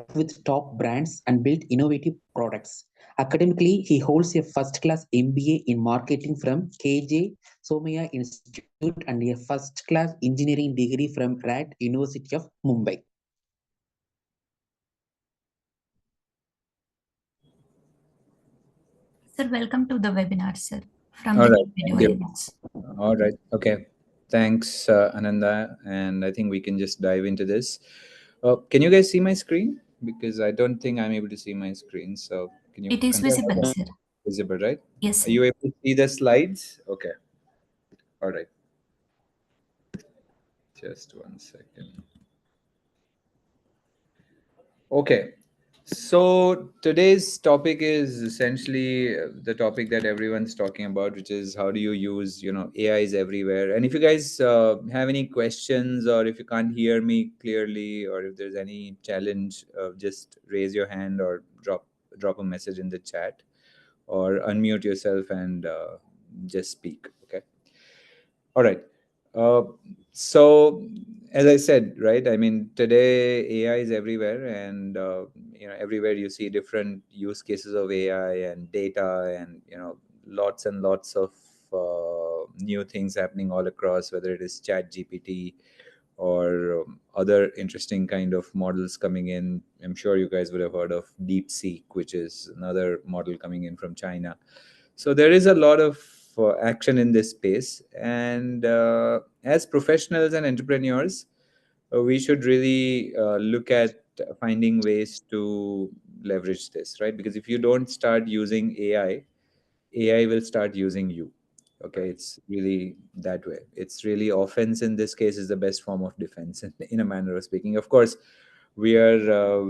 worked with top brands and built innovative products. Academically, he holds a first-class MBA in marketing from KJ Somaya Institute and a first-class engineering degree from RAT University of Mumbai. Sir, welcome to the webinar, sir, from All the right. team Thank you. Eduinx. All right. Okay. Thanks, Ananda. And I think we can just dive into this. Can you guys see my screen? Because I don't think I'm able to see my screen. So can you It is confirm visible, that sir. it's visible, right? Yes, Are sir. you able to see the slides? Okay. All right. Just one second. Okay. So today's topic is essentially the topic that everyone's talking about, which is how do you use, AI is everywhere. And if you guys have any questions, or if you can't hear me clearly, or if there's any challenge, just raise your hand or drop a message in the chat, or unmute yourself and just speak. Okay. All right. Uh, so, as I said, right, I mean, today AI is everywhere, and everywhere you see different use cases of AI and data, and lots and lots of new things happening all across, whether it is Chat GPT or other interesting kind of models coming in. I'm sure you guys would have heard of DeepSeek, which is another model coming in from China. So there is a lot of action in this space, and as professionals and entrepreneurs, we should really look at finding ways to leverage this, right? Because if you don't start using AI will start using you. Okay, it's really that way. It's really offense in this case is the best form of defense, in a manner of speaking. Of course, we are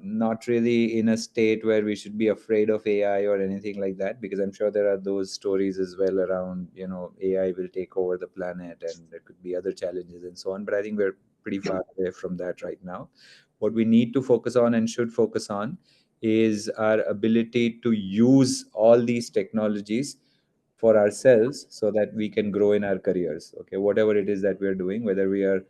not really in a state where we should be afraid of AI or anything like that, because I'm sure there are those stories as well around AI will take over the planet and there could be other challenges and so on. But I think we're pretty far away from that right now. What we need to focus on and should focus on is our ability to use all these technologies for ourselves so that we can grow in our careers. Okay, whatever it is that we're doing, whether we are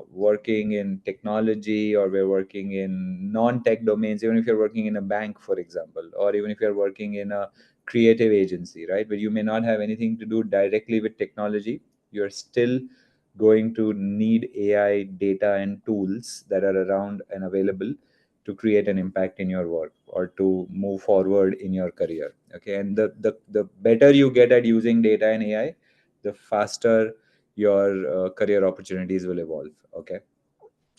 working in technology or we're working in non-tech domains, even if you're working in a bank, for example, or even if you're working in a creative agency, right, where you may not have anything to do directly with technology, you're still going to need AI data and tools that are around and available to create an impact in your work or to move forward in your career. Okay, and the better you get at using data and AI, the faster your career opportunities will evolve. Okay,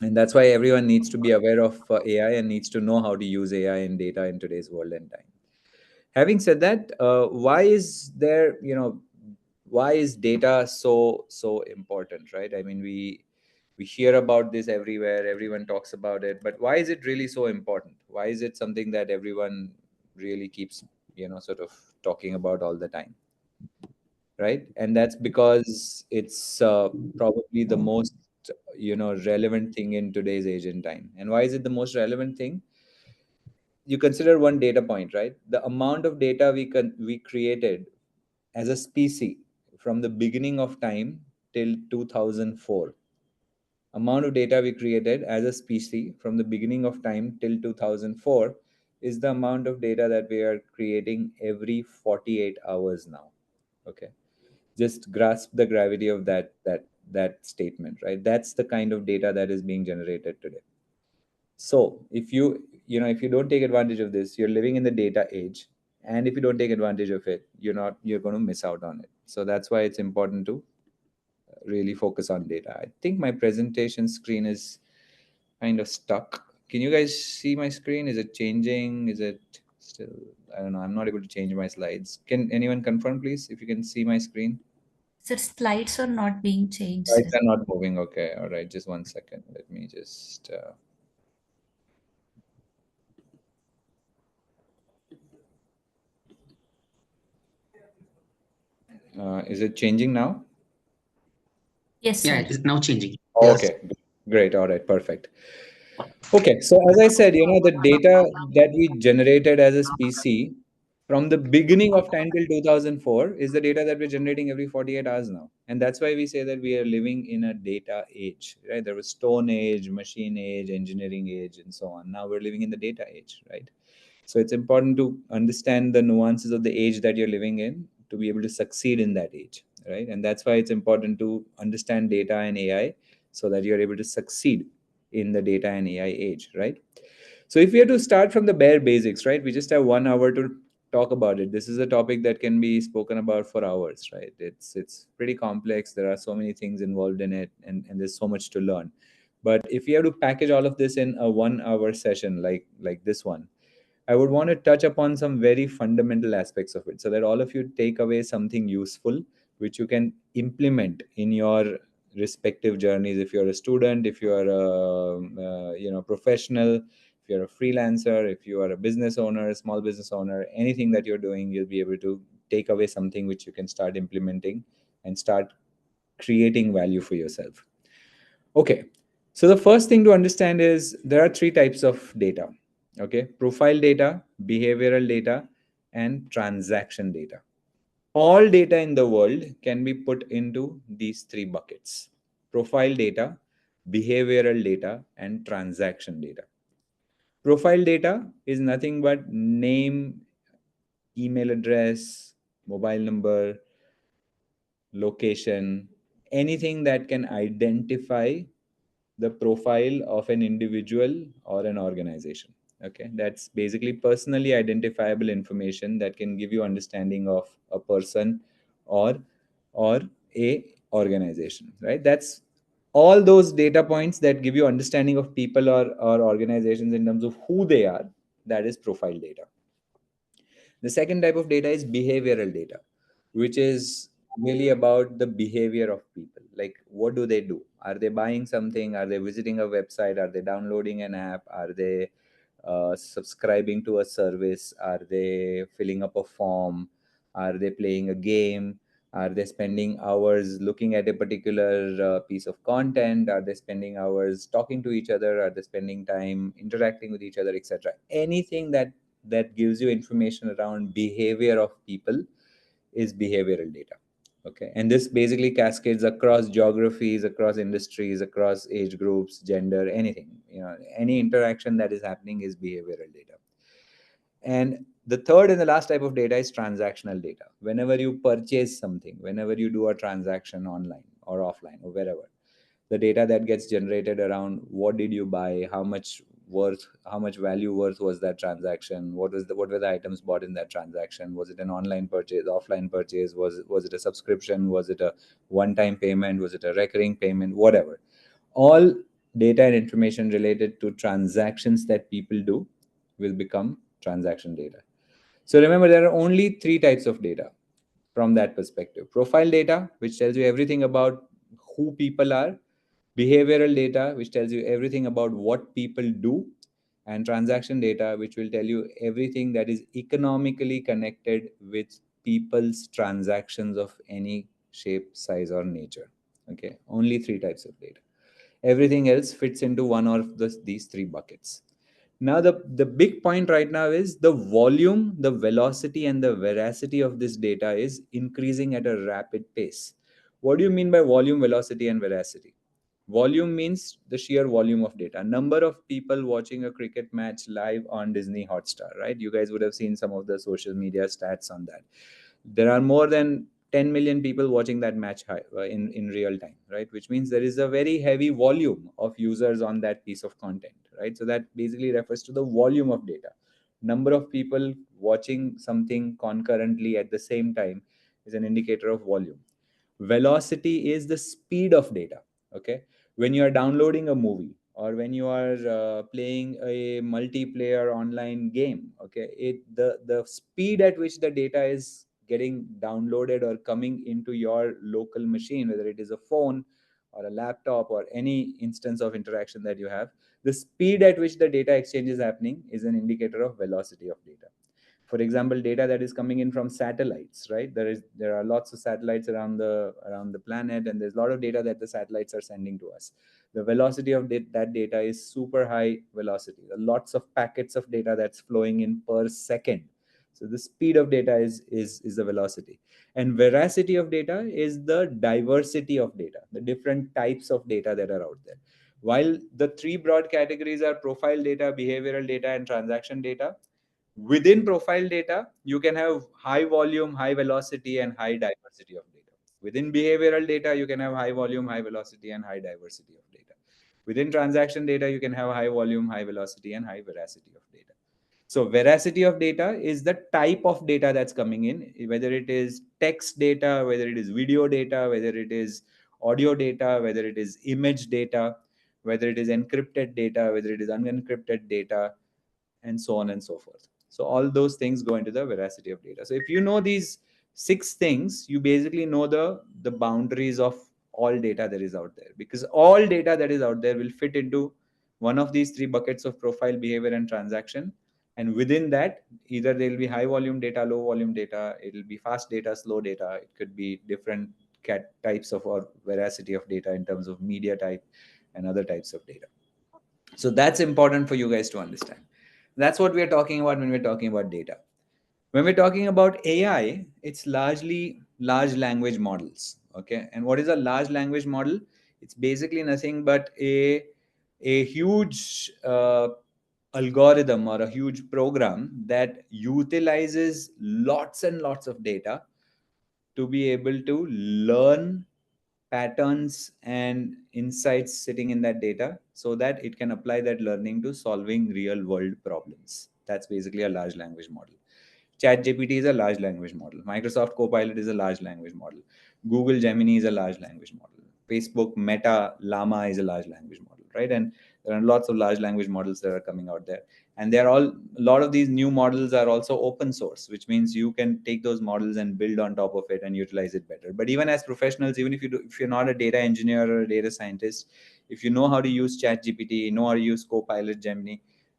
and that's why everyone needs to be aware of AI and needs to know how to use AI and data in today's world and time. Having said that, why is data so important, right? I mean, we hear about this everywhere, everyone talks about it, but why is it really so important? Why is it something that everyone really keeps sort of talking about all the time, right? And that's because it's probably the most relevant thing in today's age and time. And why is it the most relevant thing? You consider one data point, right? The amount of data we created as a species from the beginning of time till 2004. Amount of data we created as a species from the beginning of time till 2004 is the amount of data that we are creating every 48 hours now. Okay, just grasp the gravity of that statement, right? That's the kind of data that is being generated today. So if you don't take advantage of this, you're living in the data age, and if you don't take advantage of it, you're going to miss out on it. So that's why it's important to really focus on data. I think my presentation screen is kind of stuck. Can you guys see my screen? Is it changing? Is it still? I don't know. I'm not able to change my slides. Can anyone confirm, please, if you can see my screen? Sir, slides are not being changed, sir. Slides are not moving. Okay. All right. Just one second. Let me just. Is it changing now? Yes, Yeah, sir. it's now changing. Yes. Okay. Great. All right. Perfect. Okay. So as I said, the data that we generated as a species from the beginning of time till 2004 is the data that we're generating every 48 hours now. And that's why we say that we are living in a data age, right? There was stone age, machine age, engineering age, and so on. Now we're living in the data age, right? So it's important to understand the nuances of the age that you're living in to be able to succeed in that age, right? And that's why it's important to understand data and AI so that you're able to succeed in the data and AI age, right? So if we have to start from the bare basics, right? We just have 1 hour to talk about it. This is a topic that can be spoken about for hours, right? It's pretty complex. There are so many things involved in it, and there's so much to learn. But if you have to package all of this in a 1 hour session like this one, I would want to touch upon some very fundamental aspects of it so that all of you take away something useful which you can implement in your respective journeys. If you're a student, if you're a professional, if you're a freelancer, if you are a business owner, a small business owner, anything that you're doing, you'll be able to take away something which you can start implementing and start creating value for yourself. Okay, so the first thing to understand is there are three types of data. Okay, profile data, behavioral data, and transaction data. All data in the world can be put into these three buckets: profile data, behavioral data, and transaction data. Profile data is nothing but name, email address, mobile number, location, anything that can identify the profile of an individual or an organization. Okay, that's basically personally identifiable information that can give you understanding of a person or or a organization, right? That's all those data points that give you understanding of people or organizations in terms of who they are. That is profile data. The second type of data is behavioral data, which is really about the behavior of people. Like, what do they do? Are they buying something? Are they visiting a website? Are they downloading an app? Are they subscribing to a service? Are they filling up a form? Are they playing a game? Are they spending hours looking at a particular piece of content? Are they spending hours talking to each other? Are they spending time interacting with each other, etc.? Anything that gives you information around behavior of people is behavioral data. Okay, and this basically cascades across geographies, across industries, across age groups, gender, anything. Any interaction that is happening is behavioral data. And the third and the last type of data is transactional data. Whenever you purchase something, whenever you do a transaction online or offline or wherever, the data that gets generated around what did you buy, how much value worth was that transaction, what were the items bought in that transaction, was it an online purchase, offline purchase, was it a subscription, was it a one time payment, was it a recurring payment, whatever. All data and information related to transactions that people do will become transaction data. So remember, there are only three types of data from that perspective: profile data, which tells you everything about who people are; behavioral data, which tells you everything about what people do; and transaction data, which will tell you everything that is economically connected with people's transactions of any shape, size, or nature. Okay, only three types of data. Everything else fits into one of these three buckets. Now, the big point right now is the volume, the velocity, and the veracity of this data is increasing at a rapid pace. What do you mean by volume, velocity, and veracity? Volume means the sheer volume of data. Number of people watching a cricket match live on Disney Hotstar, right? You guys would have seen some of the social media stats on that. There are more than 10 million people watching that match in real time, right? Which means there is a very heavy volume of users on that piece of content, right? So that basically refers to the volume of data. Number of people watching something concurrently at the same time is an indicator of volume. Velocity is the speed of data. Okay, when you are downloading a movie or when you are playing a multiplayer online game, okay, the speed at which the data is getting downloaded or coming into your local machine, whether it is a phone or a laptop or any instance of interaction that you have, the speed at which the data exchange is happening is an indicator of velocity of data. For example, data that is coming in from satellites, right? There are lots of satellites around the planet, and there's a lot of data that the satellites are sending to us. The velocity of that data is super high velocity. There are lots of packets of data that's flowing in per second. So the speed of data is the velocity, and veracity of data is the diversity of data, the different types of data that are out there. While the three broad categories are profile data, behavioral data, and transaction data, within profile data, you can have high volume, high velocity, and high diversity of data. Within behavioral data, you can have high volume, high velocity, and high diversity of data. Within transaction data, you can have high volume, high velocity, and high veracity of data. So veracity of data is the type of data that's coming in, whether it is text data, whether it is video data, whether it is audio data, whether it is image data, whether it is encrypted data, whether it is unencrypted data, and so on and so forth. So all those things go into the veracity of data. So if you know these 6 things, you basically know the boundaries of all data that is out there, because all data that is out there will fit into one of these 3 buckets of profile, behavior, and transaction. And within that, either there will be high volume data, low volume data, it will be fast data, slow data, it could be different types of or veracity of data in terms of media type and other types of data. So that's important for you guys to understand. That's what we're talking about when we're talking about data. When we're talking about AI, it's largely large language models. Okay. And what is a large language model? It's basically nothing but a huge algorithm or a huge program that utilizes lots and lots of data to be able to learn patterns and insights sitting in that data so that it can apply that learning to solving real world problems. That's basically a large language model. ChatGPT is a large language model. Microsoft Copilot is a large language model. Google Gemini is a large language model. Facebook Meta Llama is a large language model, right? And there are lots of large language models that are coming out there. And they're all, a lot of these new models are also open source, which means you can take those models and build on top of it and utilize it better. But even as professionals, even if you're not a data engineer or a data scientist, if you know how to use ChatGPT, know how to use Copilot, Gemini,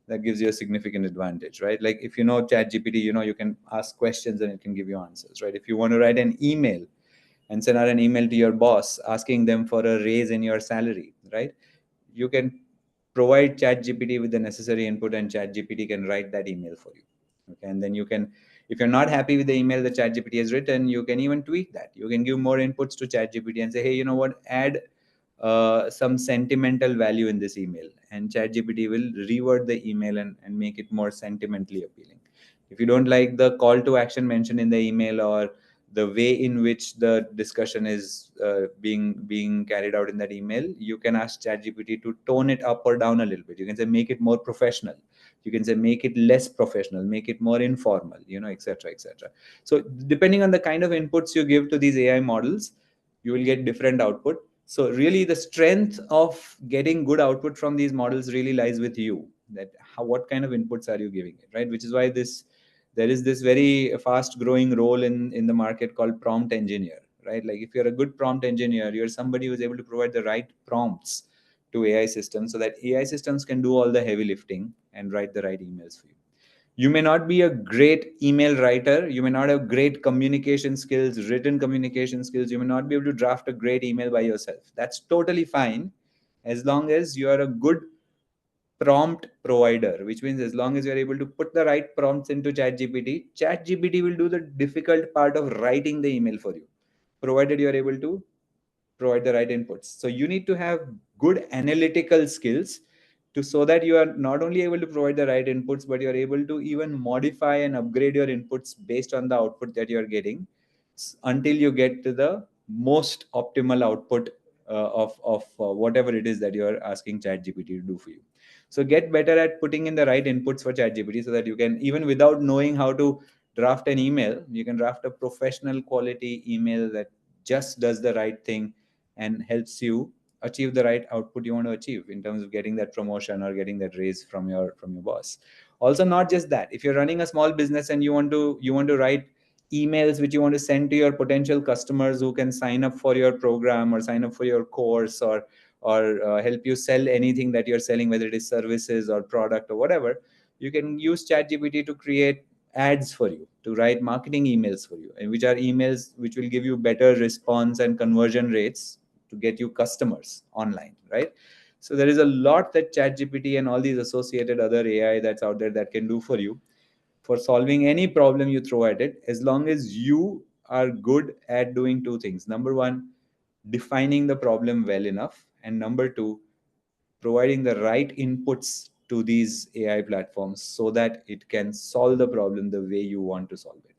that gives you a significant advantage, right? Like if you know ChatGPT, you can ask questions and it can give you answers, right? If you want to write an email and send out an email to your boss asking them for a raise in your salary, right? You can provide ChatGPT with the necessary input and ChatGPT can write that email for you. Okay, and then you can, if you're not happy with the email that ChatGPT has written, you can even tweak that. You can give more inputs to ChatGPT and say, hey, you know what, add some sentimental value in this email, and ChatGPT will reword the email and make it more sentimentally appealing. If you don't like the call to action mentioned in the email or the way in which the discussion is being carried out in that email, you can ask ChatGPT to tone it up or down a little bit. You can say make it more professional. You can say make it less professional, make it more informal, etc., etc. So depending on the kind of inputs you give to these AI models, you will get different output. So really the strength of getting good output from these models really lies with you, that what kind of inputs are you giving it, right? Which is why there is this very fast growing role in the market called prompt engineer, right? Like if you're a good prompt engineer, you're somebody who's able to provide the right prompts to AI systems so that AI systems can do all the heavy lifting and write the right emails for you. You may not be a great email writer, you may not have great communication skills, written communication skills, you may not be able to draft a great email by yourself. That's totally fine, as long as you are a good prompt provider, which means as long as you're able to put the right prompts into ChatGPT will do the difficult part of writing the email for you, provided you're able to provide the right inputs. So you need to have good analytical skills to, so that you are not only able to provide the right inputs, but you're able to even modify and upgrade your inputs based on the output that you're getting until you get to the most optimal output of whatever it is that you're asking ChatGPT to do for you. So get better at putting in the right inputs for ChatGPT so that you can, even without knowing how to draft an email, you can draft a professional quality email that just does the right thing and helps you achieve the right output you want to achieve in terms of getting that promotion or getting that raise from your boss. Also, not just that, if you're running a small business and you want to write emails which you want to send to your potential customers who can sign up for your program or sign up for your course or help you sell anything that you're selling, whether it is services or product or whatever, you can use ChatGPT to create ads for you, to write marketing emails for you, and which are emails which will give you better response and conversion rates to get you customers online, right? So there is a lot that ChatGPT and all these associated other AI that's out there that can do for you. for solving any problem you throw at it, as long as you are good at doing two things. Number one, defining the problem well enough, and number two, providing the right inputs to these AI platforms so that it can solve the problem the way you want to solve it.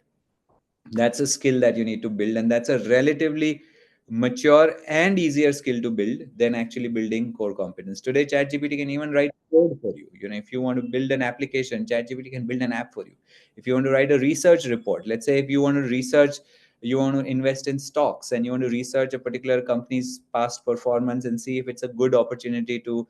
That's a skill that you need to build, and that's a relatively mature and easier skill to build than actually building core competence. Today ChatGPT can even write code for you. If you want to build an application, ChatGPT can build an app for you. If you want to write a research report, let's say if you want to research, you want to invest in stocks and you want to research a particular company's past performance and see if it's a good opportunity to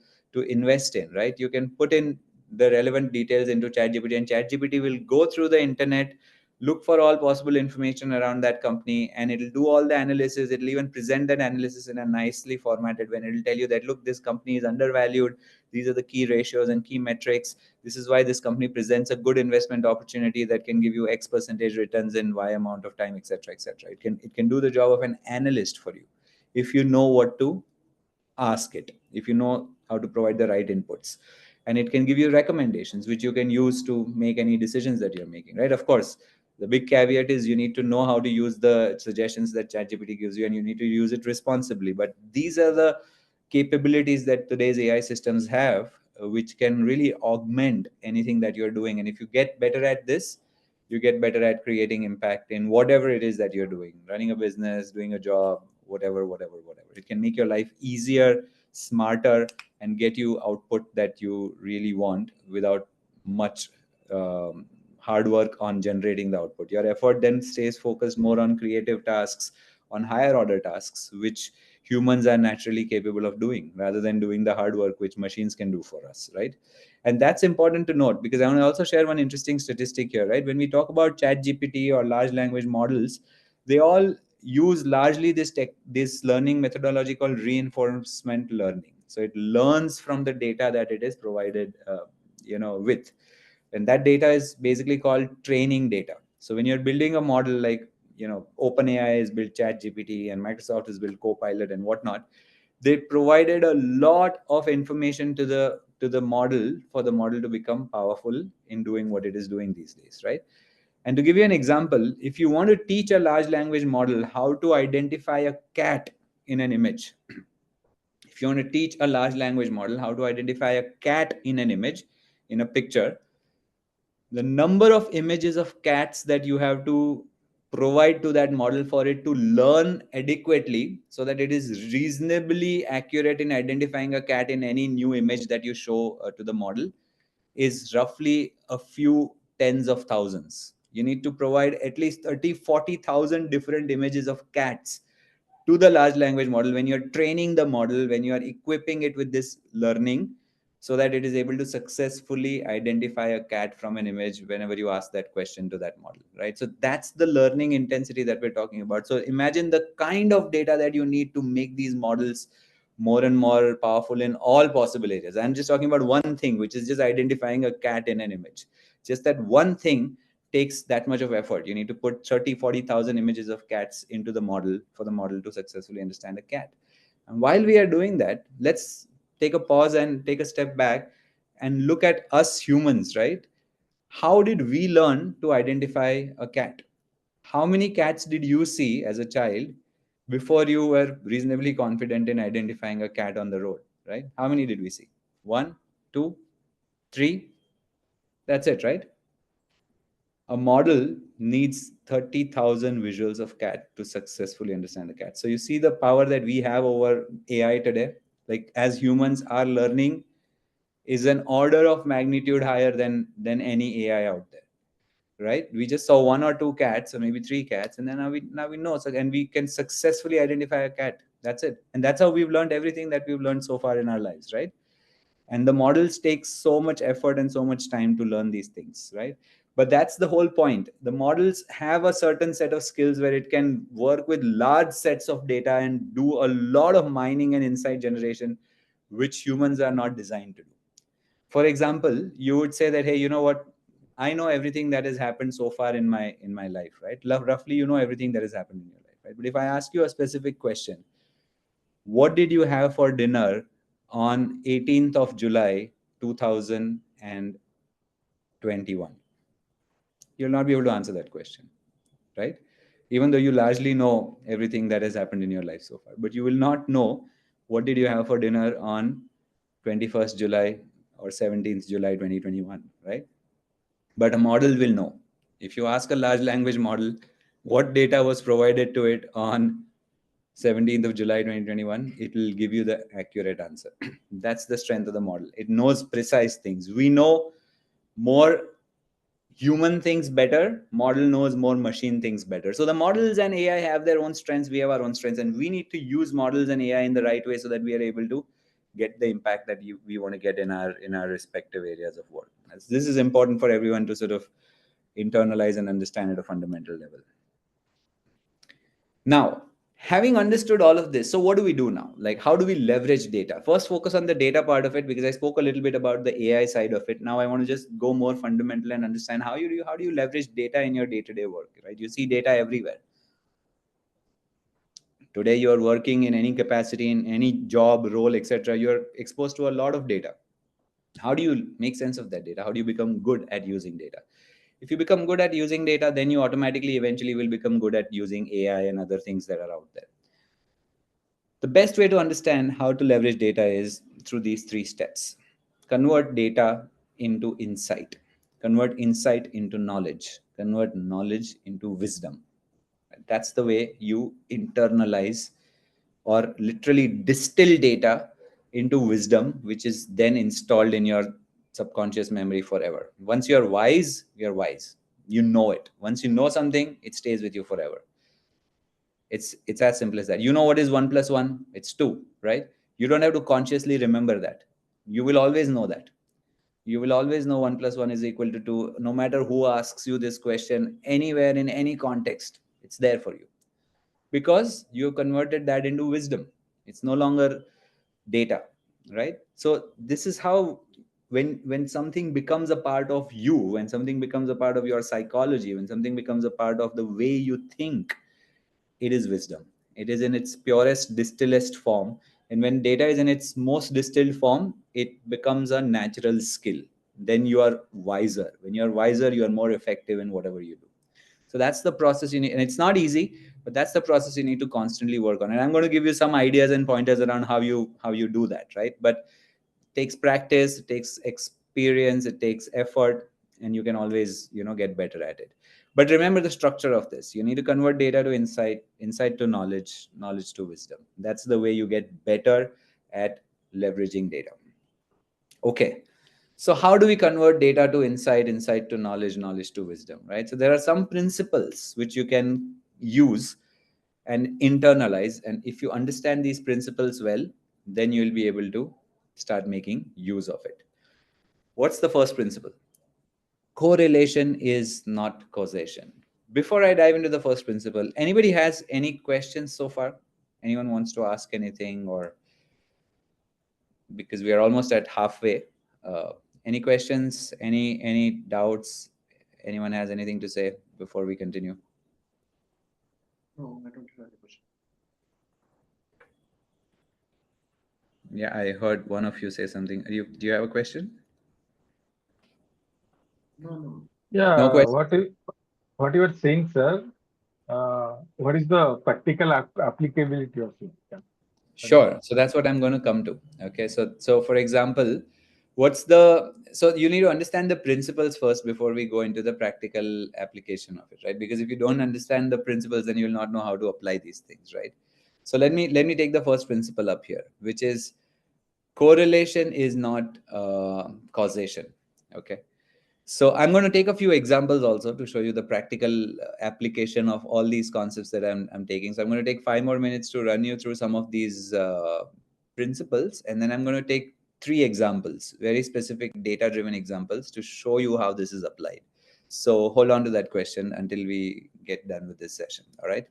invest in, right? You can put in the relevant details into ChatGPT, and ChatGPT will go through the internet, look for all possible information around that company, and it'll do all the analysis. It'll even present that analysis in a nicely formatted way. It'll tell you that, look, this company is undervalued. These are the key ratios and key metrics. This is why this company presents a good investment opportunity that can give you X percentage returns in Y amount of time, etc., etc. It can do the job of an analyst for you if you know what to ask it, if you know how to provide the right inputs. And it can give you recommendations which you can use to make any decisions that you're making, right? Of course, the big caveat is you need to know how to use the suggestions that ChatGPT gives you, and you need to use it responsibly. But these are the capabilities that today's AI systems have, which can really augment anything that you're doing. And if you get better at this, you get better at creating impact in whatever it is that you're doing, running a business, doing a job, whatever. It can make your life easier, smarter, and get you output that you really want without much hard work on generating the output. Your effort then stays focused more on creative tasks, on higher order tasks, which humans are naturally capable of doing, rather than doing the hard work which machines can do for us, right? And that's important to note, because I want to also share one interesting statistic here, right? When we talk about chat gpt or large language models, they all use largely this learning methodology called reinforcement learning. So it learns from the data that it is provided with, and that data is basically called training data. So when you're building a model, like OpenAI has built chat gpt and Microsoft has built Copilot and whatnot, they provided a lot of information to the model for the model to become powerful in doing what it is doing these days, right? And to give you an example, if you want to teach a large language model how to identify a cat in an image, if you want to teach a large language model how to identify a cat in an image, in a picture, the number of images of cats that you have to provide to that model for it to learn adequately, so that it is reasonably accurate in identifying a cat in any new image that you show to the model, is roughly a few tens of thousands. You need to provide at least 30,000-40,000 different images of cats to the large language model when you're training the model, when you are equipping it with this learning, so that it is able to successfully identify a cat from an image whenever you ask that question to that model, right? So that's the learning intensity that we're talking about. So imagine the kind of data that you need to make these models more and more powerful in all possible areas. I'm just talking about one thing, which is just identifying a cat in an image. Just that one thing takes that much of effort. You need to put 30,000-40,000 images of cats into the model for the model to successfully understand a cat. And while we are doing that, let's take a pause and take a step back and look at us humans, right? How did we learn to identify a cat? How many cats did you see as a child before you were reasonably confident in identifying a cat on the road, right? How many did we see? One, two, three? That's it, right? A model needs 30,000 visuals of cat to successfully understand the cat. So you see the power that we have over AI today. Like, as humans, our learning is an order of magnitude higher than any AI out there, right? We just saw one or two cats, or maybe three cats, and then now we know. So, and we can successfully identify a cat. That's it. And that's how we've learned everything that we've learned so far in our lives, right? And the models take so much effort and so much time to learn these things, right? But that's the whole point. The models have a certain set of skills where it can work with large sets of data and do a lot of mining and insight generation, which humans are not designed to do. For example, you would say that, hey, you know what, I know everything that has happened so far in my life, right? Roughly, you know everything that has happened in your life, right? But if I ask you a specific question, what did you have for dinner on 18th of July 2021? you'll not be able to answer that question, right? Even though you largely know everything that has happened in your life so far, but you will not know what did you have for dinner on 21st July or 17th July 2021, right? But a model will know. If you ask a large language model what data was provided to it on 17th of July 2021, it will give you the accurate answer. That's the strength of the model. It knows precise things. We know more human things better. Model knows more machine things better. So the models and AI have their own strengths. We have our own strengths, and we need to use models and AI in the right way so that we are able to get the impact that we want to get in our respective areas of work. This is important for everyone to sort of internalize and understand at a fundamental level. Now, having understood all of this, so what do we do now? Like, how do we leverage data? First, focus on the data part of it, because I spoke a little bit about the AI side of it. Now I want to just go more fundamental and understand how do you leverage data in your day-to-day work, right? You see data everywhere. Today, you're working in any capacity, in any job, role, etc. You're exposed to a lot of data. How do you make sense of that data? How do you become good at using data? If you become good at using data, then you automatically eventually will become good at using AI and other things that are out there. The best way to understand how to leverage data is through these three steps. Convert data into insight. Convert insight into knowledge. Convert knowledge into wisdom. That's the way you internalize or literally distill data into wisdom, which is then installed in your subconscious memory forever. Once you're wise, you're wise. You know it. Once you know something, it stays with you forever. It's as simple as that. You know what is 1 + 1? It's 2, right? You don't have to consciously remember that. You will always know that. You will always know 1 + 1 is equal to 2. No matter who asks you this question, anywhere, in any context, it's there for you. Because you converted that into wisdom. It's no longer data, right? So this is how, when something becomes a part of you, when something becomes a part of your psychology, when something becomes a part of the way you think, it is wisdom. It is in its purest, distillest form. And when data is in its most distilled form, it becomes a natural skill. Then you are wiser. When you are wiser, you are more effective in whatever you do. So that's the process you need. And it's not easy, but that's the process you need to constantly work on. And I'm going to give you some ideas and pointers around how you do that, right? But it takes practice, it takes experience, it takes effort, and you can always, get better at it. But remember the structure of this. You need to convert data to insight, insight to knowledge, knowledge to wisdom. That's the way you get better at leveraging data. Okay. So how do we convert data to insight, insight to knowledge, knowledge to wisdom, right? So there are some principles which you can use and internalize. And if you understand these principles well, then you'll be able to start making use of it. What's the first principle? Correlation is not causation. Before I dive into the first principle, anybody has any questions so far? Anyone wants to ask anything, or because we are almost at halfway? Any questions? Any doubts? Anyone has anything to say before we continue? No, I don't have a question. Yeah, I heard one of you say something. Do you have a question? No. Yeah, No question. what you are saying, sir? What is the practical applicability of it? Yeah. Sure. So that's what I'm going to come to. Okay. So for example, so you need to understand the principles first before we go into the practical application of it, right? Because if you don't understand the principles, then you'll not know how to apply these things, right? So let me take the first principle up here, which is correlation is not causation. Okay. So I'm going to take a few examples also to show you the practical application of all these concepts that I'm taking. So I'm going to take 5 more minutes to run you through some of these principles. And then I'm going to take 3 examples, very specific data-driven examples, to show you how this is applied. So hold on to that question until we get done with this session. All right.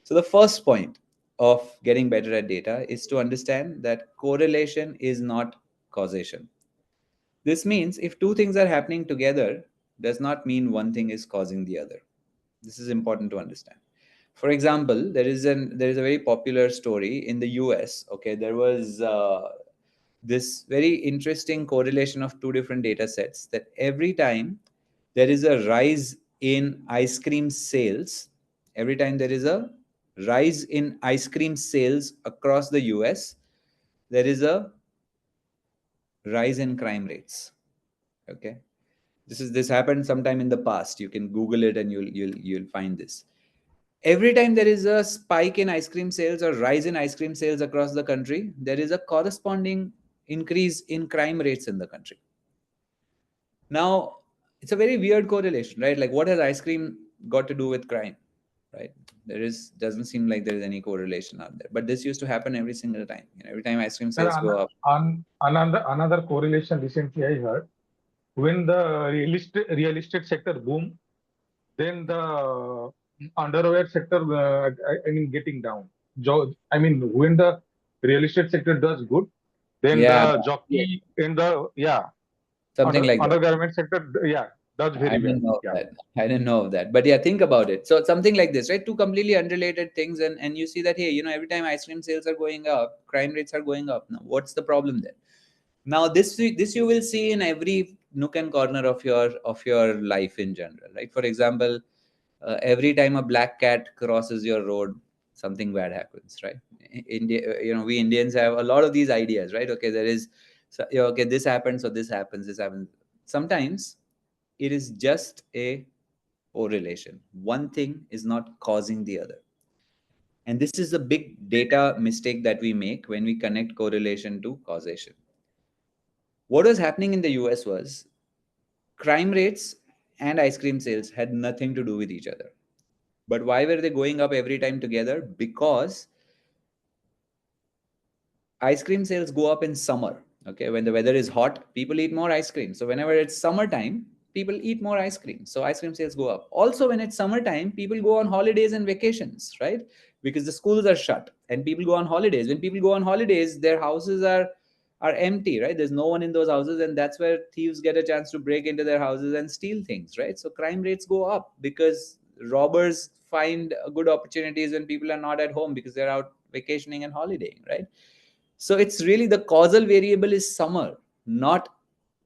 So the first point of getting better at data is to understand that correlation is not causation. This means if 2 things are happening together, does not mean one thing is causing the other. This is important to understand. For example, there is a very popular story in the US. Okay, there was this very interesting correlation of 2 different data sets, that every time there is a rise in ice cream sales, every time there is a rise in ice cream sales across the US, there is a rise in crime rates. Okay, this happened sometime in the past. You can Google it and you'll find this. Every time there is a spike in ice cream sales or rise in ice cream sales across the country, there is a corresponding increase in crime rates in the country. Now, it's a very weird correlation, right? Like, what has ice cream got to do with crime, right? Doesn't seem like there is any correlation out there. But this used to happen every single time. Every time ice cream sales go up. Another correlation recently I heard, when the real estate sector boom, then the underwear sector, I mean, getting down. I mean, when the real estate sector does good, then Yeah, the jockey in the something like that. undergarment sector, does I very well. didn't know of that. I didn't know of that. But yeah, think about it. So something like this, right? Two completely unrelated things, and you see that, hey, every time ice cream sales are going up, crime rates are going up. Now, what's the problem there? Now, this you will see in every nook and corner of your life in general, right? For example, every time a black cat crosses your road, something bad happens, right? India, we Indians have a lot of these ideas, right? Okay, there is, okay, this happens, so this happens, this happens. Sometimes it is just a correlation. One thing is not causing the other. And this is a big data mistake that we make when we connect correlation to causation. What was happening in the US was crime rates and ice cream sales had nothing to do with each other. But why were they going up every time together? Because ice cream sales go up in summer. Okay, when the weather is hot, people eat more ice cream. So whenever it's summertime, people eat more ice cream. So ice cream sales go up. Also, when it's summertime, people go on holidays and vacations, right? Because the schools are shut and people go on holidays. When people go on holidays, their houses are empty, right? There's no one in those houses, and that's where thieves get a chance to break into their houses and steal things, right? So crime rates go up because robbers find good opportunities when people are not at home because they're out vacationing and holidaying, right? So it's really the causal variable is summer, not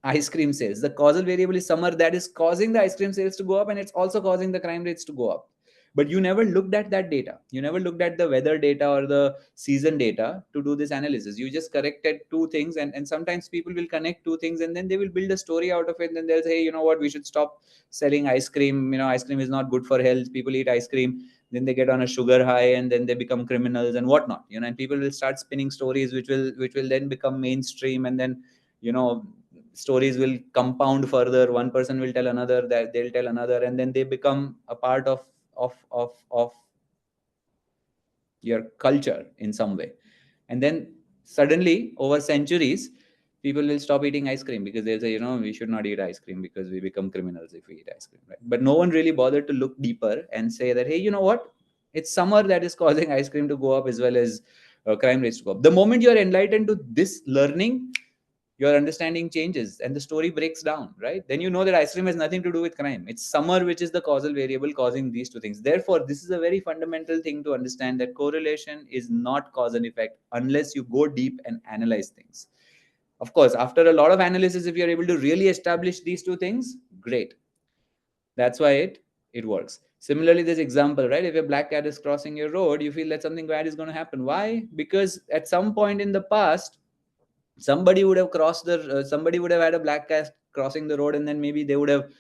ice cream sales. The causal variable is summer that is causing the ice cream sales to go up, and it's also causing the crime rates to go up. But you never looked at that data. You never looked at the weather data or the season data to do this analysis. You just corrected two things, and sometimes people will connect two things and then they will build a story out of it. And then they'll say, hey, you know what, we should stop selling ice cream. Ice cream is not good for health. People eat ice cream, then they get on a sugar high, and then they become criminals and whatnot. And people will start spinning stories which will then become mainstream, and then stories will compound further. One person will tell another, that they'll tell another, and then they become a part of your culture in some way. And then suddenly, over centuries, people will stop eating ice cream because they'll say, we should not eat ice cream because we become criminals if we eat ice cream, right? But no one really bothered to look deeper and say that, hey, you know what, it's summer that is causing ice cream to go up as well as crime rates to go up. The moment you are enlightened to this learning, your understanding changes and the story breaks down, right? Then you know that ice cream has nothing to do with crime. It's summer which is the causal variable causing these two things. Therefore, this is a very fundamental thing to understand, that correlation is not cause and effect unless you go deep and analyze things. Of course, after a lot of analysis, if you're able to really establish these two things, great. That's why it works. Similarly, this example, right? If a black cat is crossing your road, you feel that something bad is going to happen. Why? Because at some point in the past, somebody would have somebody would have had a black cat crossing the road, and then maybe they would have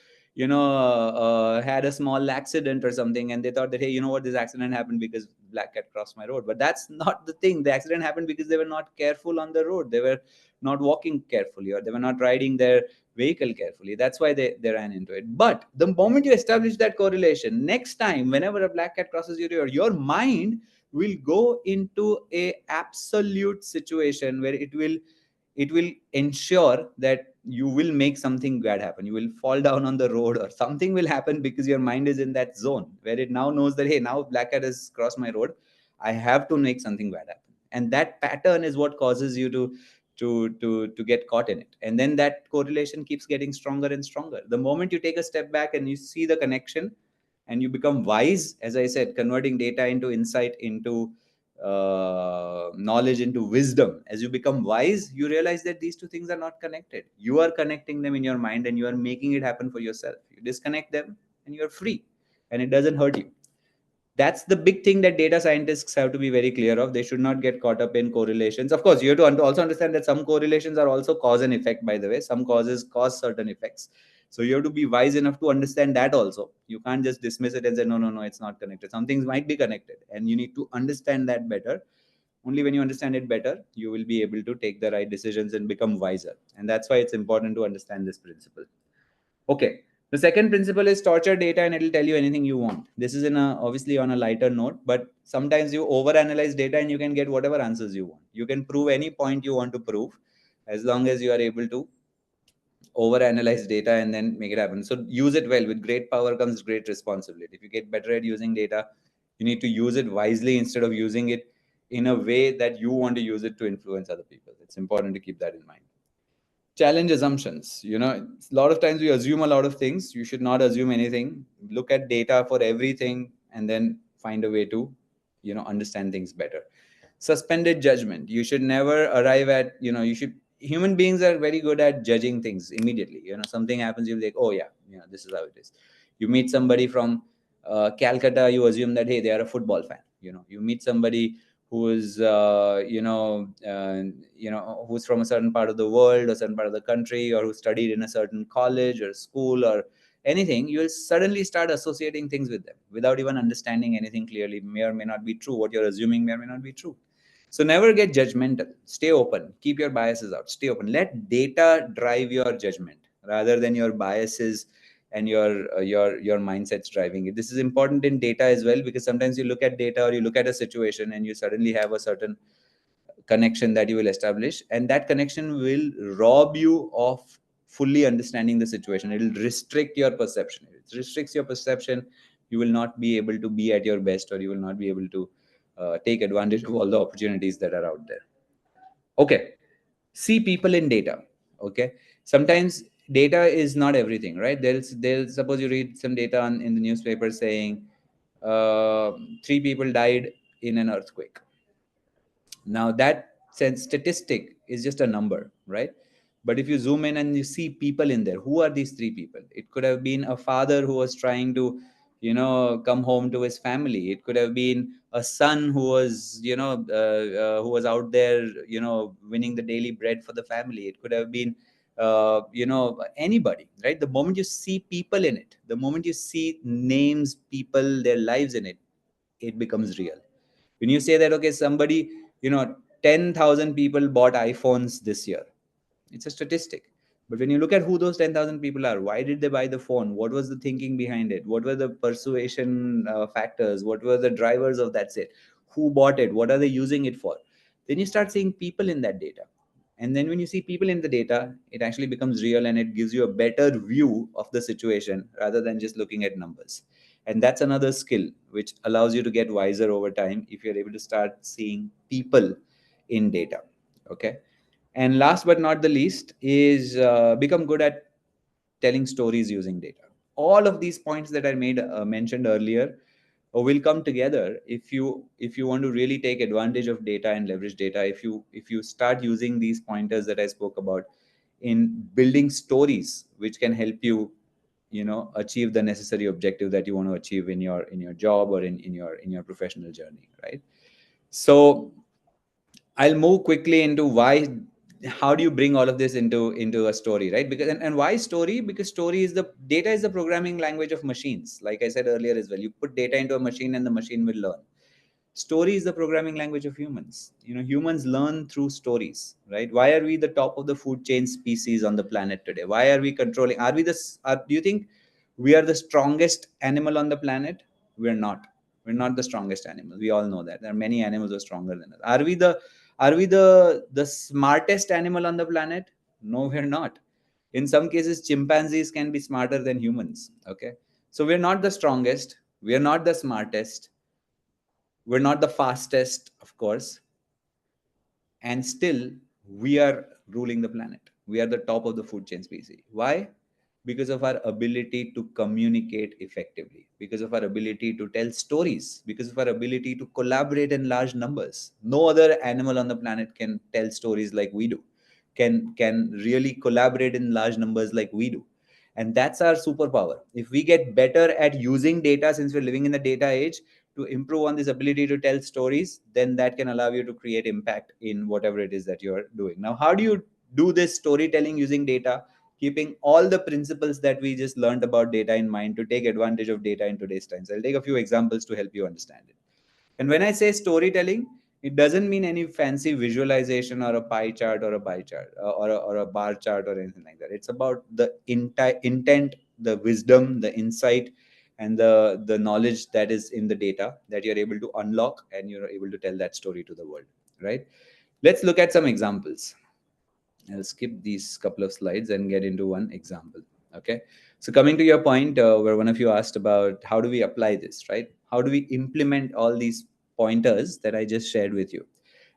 had a small accident or something, and they thought that, hey, you know what, this accident happened because black cat crossed my road. But that's not the thing. The accident happened because they were not careful on the road. They were not walking carefully, or they were not riding their vehicle carefully. That's why they ran into it. But the moment you establish that correlation, next time whenever a black cat crosses your mind will go into a absolute situation where it will ensure that you will make something bad happen. You will fall down on the road or something will happen because your mind is in that zone where it now knows that, hey, now black cat has crossed my road, I have to make something bad happen. And that pattern is what causes you to get caught in it. And then that correlation keeps getting stronger and stronger. The moment you take a step back and you see the connection and you become wise, as I said, converting data into insight, into knowledge, into wisdom, as you become wise, you realize that these two things are not connected. You are connecting them in your mind and you are making it happen for yourself. You disconnect them, and you're free, and it doesn't hurt you. That's the big thing that data scientists have to be very clear of. They should not get caught up in correlations. Of course, you have to also understand that some correlations are also cause and effect, by the way. Some causes cause certain effects. So you have to be wise enough to understand that also. You can't just dismiss it and say, no, no, no, it's not connected. Some things might be connected, and you need to understand that better. Only when you understand it better, you will be able to take the right decisions and become wiser. And that's why it's important to understand this principle. Okay. The second principle is torture data and it'll tell you anything you want. This is obviously on a lighter note, but sometimes you overanalyze data and you can get whatever answers you want. You can prove any point you want to prove as long as you are able to overanalyze data and then make it happen. So use it well. With great power comes great responsibility. If you get better at using data, you need to use it wisely instead of using it in a way that you want to use it to influence other people. It's important to keep that in mind. Challenge assumptions. A lot of times we assume a lot of things. You should not assume anything. Look at data for everything and then find a way to understand things better. Suspended judgment. You should never arrive at human beings are very good at judging things immediately. Something happens, you'll be like, oh yeah, this is how it is. You meet somebody from Calcutta, you assume that, hey, they are a football fan. You meet somebody who is who's from a certain part of the world or certain part of the country, or who studied in a certain college or school or anything, you will suddenly start associating things with them without even understanding anything clearly. May or may not be true. What you're assuming may or may not be true. So never get judgmental. Stay open. Keep your biases out. Stay open. Let data drive your judgment rather than your biases and your mindsets driving it. This is important in data as well, because sometimes you look at data or you look at a situation and you suddenly have a certain connection that you will establish, and that connection will rob you of fully understanding the situation. It will restrict your perception. If it restricts your perception, you will not be able to be at your best, or you will not be able to take advantage of all the opportunities that are out there. Okay. See people in data. Okay. Sometimes data is not everything, right? They'll suppose you read some data in the newspaper saying 3 people died in an earthquake. Now that statistic is just a number, right? But if you zoom in and you see people in there, who are these 3 people? It could have been a father who was trying to come home to his family. It could have been a son who was who was out there winning the daily bread for the family. It could have been anybody, right? The moment you see people in it, the moment you see names, people, their lives in it, it becomes real. When you say that, okay, somebody 10,000 people bought iPhones this year, it's a statistic. But when you look at who those 10,000 people are, why did they buy the phone? What was the thinking behind it? What were the persuasion factors? What were the drivers of that sale? Who bought it? What are they using it for? Then you start seeing people in that data. And then when you see people in the data, it actually becomes real, and it gives you a better view of the situation rather than just looking at numbers. And that's another skill which allows you to get wiser over time if you're able to start seeing people in data. Okay. And last but not the least is become good at telling stories using data. All of these points that I mentioned earlier will come together if you want to really take advantage of data and leverage data. If you start using these pointers that I spoke about in building stories which can help you achieve the necessary objective that you want to achieve in your job or in your professional journey, right? So I'll move quickly into how do you bring all of this into a story, right? Because and why story? Because story is data is the programming language of machines. Like I said earlier as well, you put data into a machine and the machine will learn. Story is the programming language of humans. Humans learn through stories, right? Why are we the top of the food chain species on the planet today? Why are we controlling? Do you think we are the strongest animal on the planet? We're not. We're not the strongest animal. We all know that. There are many animals who are stronger than us. Are we the smartest animal on the planet? No, we're not. In some cases, chimpanzees can be smarter than humans. Okay. So we're not the strongest. We're not the smartest. We're not the fastest, of course. And still, we are ruling the planet. We are the top of the food chain species. Why? Because of our ability to communicate effectively, because of our ability to tell stories, because of our ability to collaborate in large numbers. No other animal on the planet can tell stories like we do, can really collaborate in large numbers like we do. And that's our superpower. If we get better at using data, since we're living in the data age, to improve on this ability to tell stories, then that can allow you to create impact in whatever it is that you're doing. Now, how do you do this storytelling using data, keeping all the principles that we just learned about data in mind to take advantage of data in today's times? I'll take a few examples to help you understand it. And when I say storytelling, it doesn't mean any fancy visualization or a pie chart or a pie chart or a bar chart or anything like that. It's about the intent, the wisdom, the insight, and the knowledge that is in the data that you're able to unlock, and you're able to tell that story to the world, right? Let's look at some examples. I'll skip these couple of slides and get into one example. Okay. So coming to your point, where one of you asked about how do we apply this, right? How do we implement all these pointers that I just shared with you?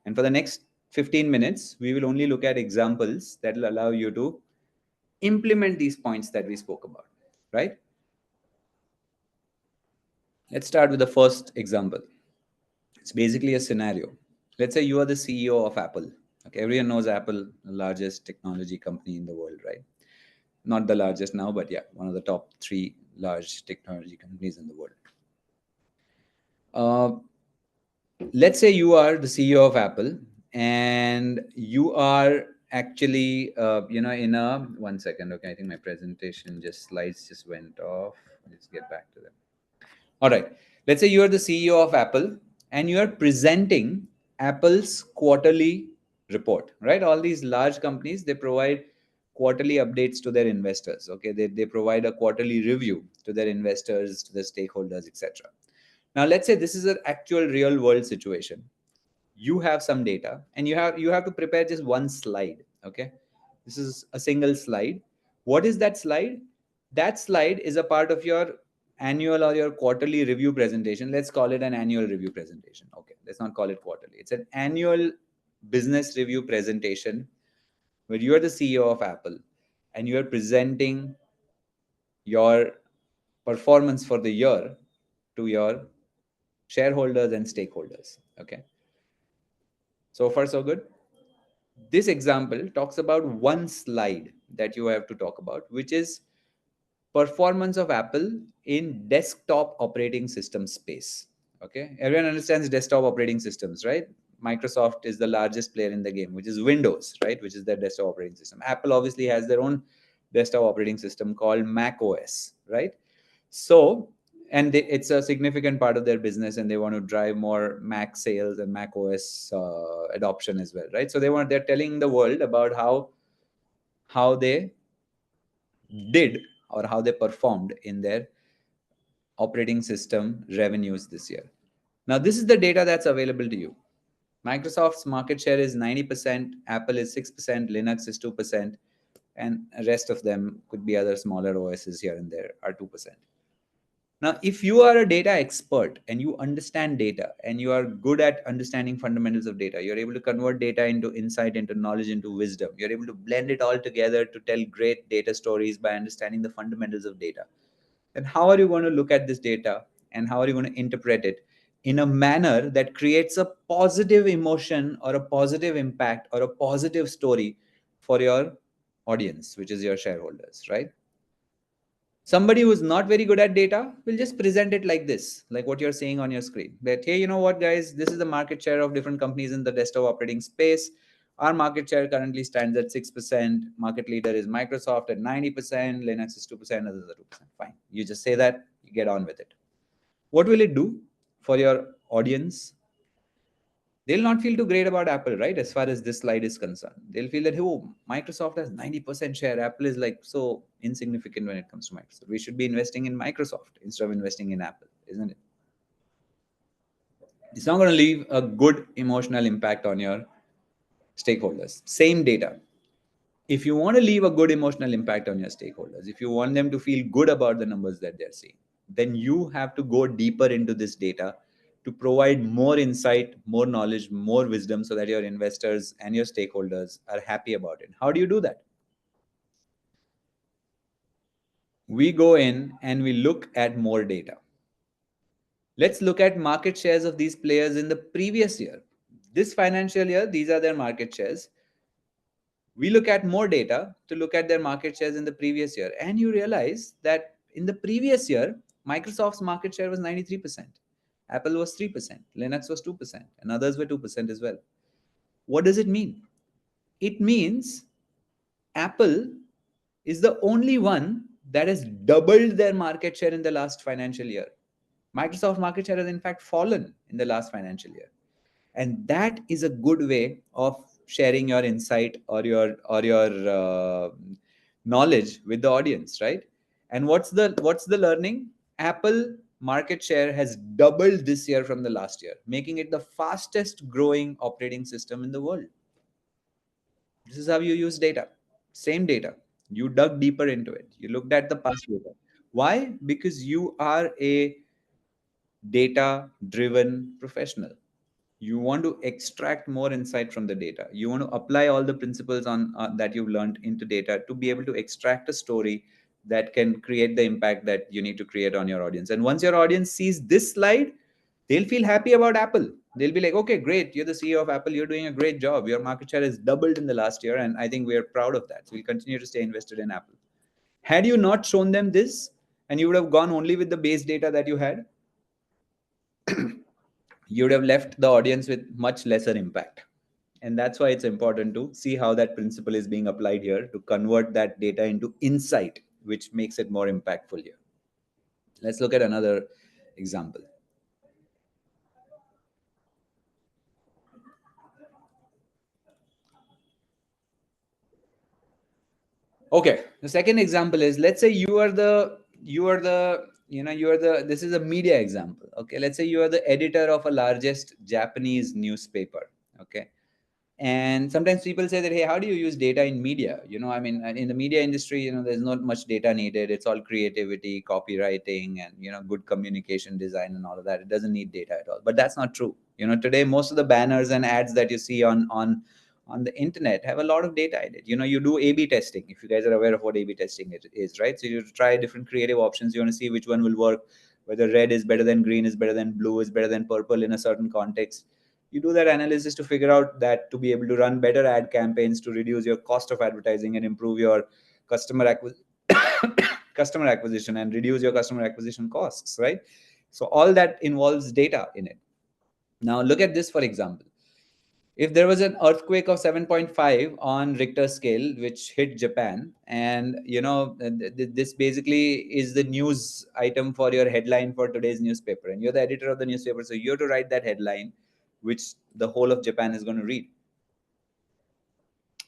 And for the next 15 minutes, we will only look at examples that will allow you to implement these points that we spoke about, right? Let's start with the first example. It's basically a scenario. Let's say you are the CEO of Apple. Okay, everyone knows Apple, the largest technology company in the world, right? Not the largest now, but yeah, one of the top 3 large technology companies in the world. Let's say you are the CEO of Apple, and you are actually, in a 1 second. Okay, I think my presentation slides just went off. Let's get back to them. All right. Let's say you are the CEO of Apple and you are presenting Apple's quarterly report, right? All these large companies, they provide quarterly updates to their investors. Okay. They provide a quarterly review to their investors, to the stakeholders, etc. Now, let's say this is an actual real world situation. You have some data and you have to prepare just one slide. Okay. This is a single slide. What is that slide? That slide is a part of your annual or your quarterly review presentation. Let's call it an annual review presentation. Okay, let's not call it quarterly. It's an annual business review presentation where you are the CEO of Apple and you are presenting your performance for the year to your shareholders and stakeholders. Okay, so far so good. This example talks about one slide that you have to talk about, which is performance of Apple in desktop operating system space. Okay, everyone understands desktop operating systems, right? Microsoft is the largest player in the game, which is Windows, right? Which is their desktop operating system. Apple obviously has their own desktop operating system called Mac OS, right? So, and it's a significant part of their business, and they want to drive more Mac sales and Mac OS adoption as well, right? So they're telling the world about how they did or how they performed in their operating system revenues this year. Now, this is the data that's available to you. Microsoft's market share is 90%, Apple is 6%, Linux is 2%, and the rest of them could be other smaller OSs here and there are 2%. Now, if you are a data expert and you understand data and you are good at understanding fundamentals of data, you're able to convert data into insight, into knowledge, into wisdom. You're able to blend it all together to tell great data stories by understanding the fundamentals of data. Then how are you going to look at this data and how are you going to interpret it in a manner that creates a positive emotion or a positive impact or a positive story for your audience, which is your shareholders, right? Somebody who's not very good at data will just present it like this, like what you're seeing on your screen. That, hey, you know what, guys, this is the market share of different companies in the desktop operating space. Our market share currently stands at 6%. Market leader is Microsoft at 90%. Linux is 2%. Others are 2%. Fine. You just say that, you get on with it. What will it do for your audience? They'll not feel too great about Apple, right? As far as this slide is concerned, they'll feel that, oh, Microsoft has 90% share. Apple is like so insignificant when it comes to Microsoft. We should be investing in Microsoft instead of investing in Apple, isn't it? It's not going to leave a good emotional impact on your stakeholders. Same data. If you want to leave a good emotional impact on your stakeholders, if you want them to feel good about the numbers that they're seeing, then you have to go deeper into this data to provide more insight, more knowledge, more wisdom so that your investors and your stakeholders are happy about it. How do you do that? We go in and we look at more data. Let's look at market shares of these players in the previous year. This financial year, these are their market shares. We look at more data to look at their market shares in the previous year. And you realize that in the previous year, Microsoft's market share was 93%. Apple was 3%. Linux was 2%. And others were 2% as well. What does it mean? It means Apple is the only one that has doubled their market share in the last financial year. Microsoft market share has in fact fallen in the last financial year. And that is a good way of sharing your insight or your knowledge with the audience, right? And what's the learning? Apple market share has doubled this year from the last year, making it the fastest growing operating system in the world. This is how you use data. Same data. You dug deeper into it. You looked at the past data. Why? Because you are a data driven professional. You want to extract more insight from the data. You want to apply all the principles on that you've learned into data to be able to extract a story that can create the impact that you need to create on your audience. And once your audience sees this slide, they'll feel happy about Apple. They'll be like, okay, great, you're the CEO of Apple, you're doing a great job, your market share has doubled in the last year, and I think we're proud of that. So we'll continue to stay invested in Apple. Had you not shown them this, and you would have gone only with the base data that you had, you would have left the audience with much lesser impact. And that's why it's important to see how that principle is being applied here to convert that data into insight, which makes it more impactful here. Let's look at another example. Okay, the second example is, let's say this is a media example. Okay, let's say you are the editor of a largest Japanese newspaper. Okay, and sometimes people say that, hey, how do you use data in media? I mean, in the media industry, there's not much data needed. It's all creativity, copywriting, and good communication design and all of that. It doesn't need data at all. But that's not true. Today most of the banners and ads that you see on the internet have a lot of data in it. You do A/B testing, if you guys are aware of what A/B testing is, right? So you try different creative options. You want to see which one will work, whether red is better than green, is better than blue, is better than purple in a certain context. You do that analysis to figure out that to be able to run better ad campaigns, to reduce your cost of advertising and improve your customer acquisition and reduce your customer acquisition costs, right? So all that involves data in it. Now look at this, for example. If there was an earthquake of 7.5 on Richter scale, which hit Japan, and this basically is the news item for your headline for today's newspaper, and you're the editor of the newspaper, so you have to write that headline, which the whole of Japan is going to read.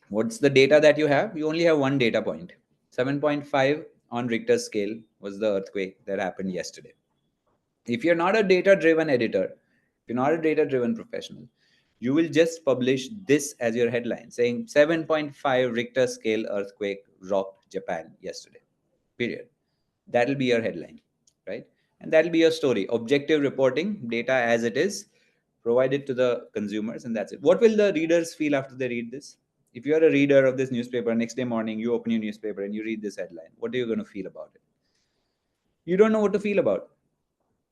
What's the data that you have? You only have one data point. 7.5 on Richter scale was the earthquake that happened yesterday. If you're not a data-driven editor, if you're not a data-driven professional, you will just publish this as your headline, saying 7.5 Richter scale earthquake rocked Japan yesterday, period. That'll be your headline, right? And that'll be your story. Objective reporting, data as it is, provided to the consumers, and that's it. What will the readers feel after they read this? If you're a reader of this newspaper, next day morning, you open your newspaper and you read this headline, what are you going to feel about it? You don't know what to feel about.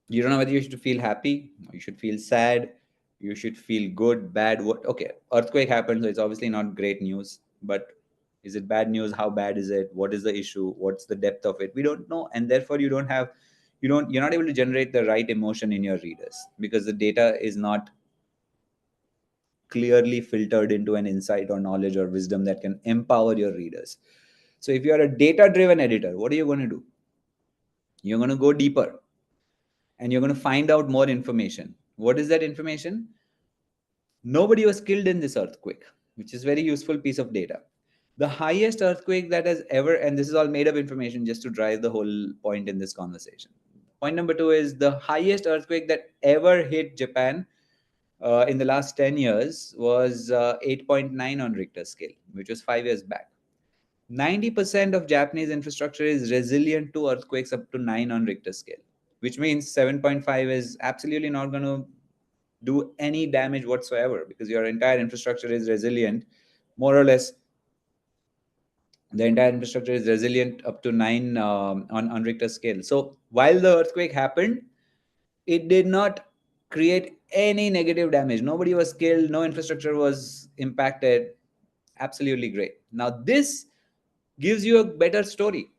You don't know whether you should feel happy, you should feel sad, you should feel good, bad. What? Okay, earthquake happened, so it's obviously not great news, but is it bad news? How bad is it? What is the issue? What's the depth of it? We don't know, and therefore you're not able to generate the right emotion in your readers because the data is not clearly filtered into an insight or knowledge or wisdom that can empower your readers. So if you are a data driven editor, what are you going to do? You're going to go deeper and you're going to find out more information. What is that information? Nobody was killed in this earthquake, which is a very useful piece of data. The highest earthquake that has ever, and this is all made up information just to drive the whole point in this conversation. Point number 2 is the highest earthquake that ever hit Japan in the last 10 years was 8.9 on Richter scale, which was 5 years back. 90% of Japanese infrastructure is resilient to earthquakes up to 9 on Richter scale, which means 7.5 is absolutely not going to do any damage whatsoever because your entire infrastructure is resilient, more or less. The entire infrastructure is resilient up to 9 on Richter scale. So while the earthquake happened, it did not create any negative damage. Nobody was killed. No infrastructure was impacted. Absolutely great. Now this gives you a better story,